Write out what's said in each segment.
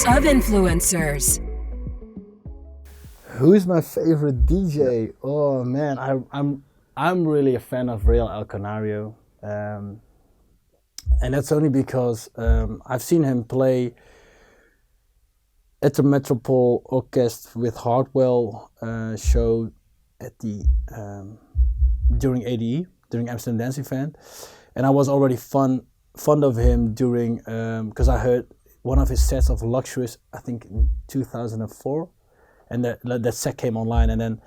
of influencers. Who's my favorite DJ? Oh man, I'm really a fan of Real El Canario, and that's only because I've seen him play at the Metropole Orchestra with Hardwell show at the during ADE, during Amsterdam Dance Event, and I was already fond of him during because I heard one of his sets of Luxurious, I think in 2004, and that set came online, and then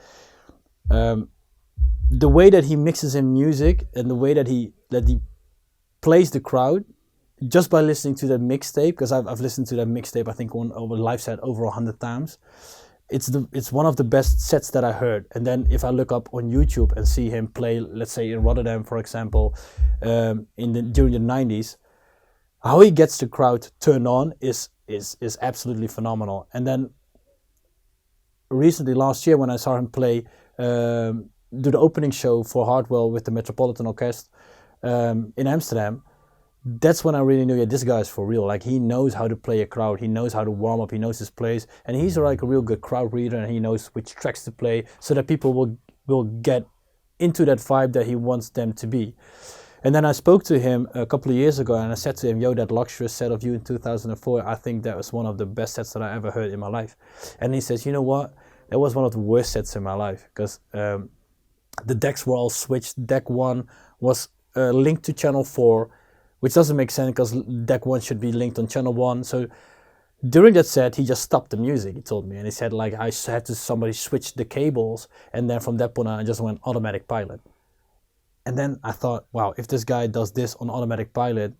the way that he mixes in music and the way that he plays the crowd just by listening to that mixtape, because I've listened to that mixtape I think over live set over 100 times. It's one of the best sets that I heard. And then if I look up on YouTube and see him play, let's say in Rotterdam for example, during the 90s, how he gets the crowd turned on is absolutely phenomenal. And then recently last year when I saw him play do the opening show for Hardwell with the Metropolitan Orchestra in Amsterdam, that's when I really knew, yeah, this guy is for real. Like, he knows how to play a crowd, he knows how to warm up, he knows his plays, and he's like a real good crowd reader, and he knows which tracks to play so that people will get into that vibe that he wants them to be. And then I spoke to him a couple of years ago and I said to him, yo, that Luxurious set of you in 2004, I think that was one of the best sets that I ever heard in my life. And he says, you know what, that was one of the worst sets in my life, because the decks were all switched. Deck 1 was linked to channel 4, which doesn't make sense because deck 1 should be linked on channel 1. So during that set, he just stopped the music, he told me. And he said, like, I had to somebody switch the cables, and then from that point on, I just went automatic pilot. And then I thought, wow, if this guy does this on automatic pilot,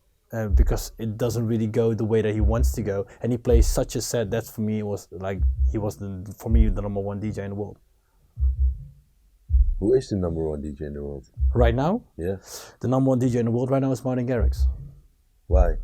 because it doesn't really go the way that he wants to go, and he plays such a set, that for me was like, he was for me the number 1 DJ in the world. Who is the number 1 DJ in the world? Right now? Yeah. The number 1 DJ in the world right now is Garrix. Why?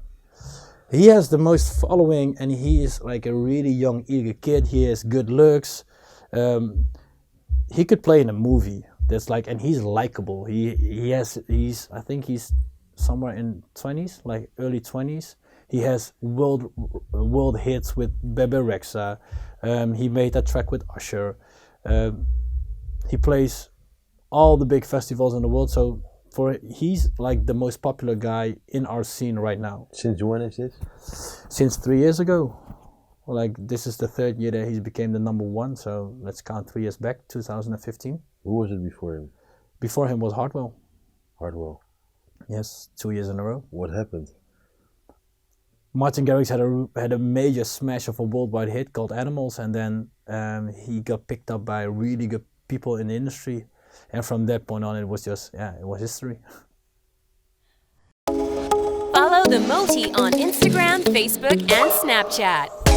He has the most following, and he is like a really young, eager kid. He has good looks. He could play in a movie. That's like, and he's likable. I think he's somewhere in 20s, like early 20s. He has world hits with Bebe Rexha. He made that track with Usher. He plays all the big festivals in the world. So he's like the most popular guy in our scene right now. Since when is this? Since 3 years ago. Like, this is the 3rd year that he became the number 1. So let's count 3 years back, 2015. Who was it before him? Before him was Hardwell. Hardwell. Yes, 2 years in a row. What happened? Martin Garrix had a major smash of a worldwide hit called Animals, and then he got picked up by really good people in the industry. And from that point on, it was just, it was history. Follow the Moti on Instagram, Facebook, and Snapchat.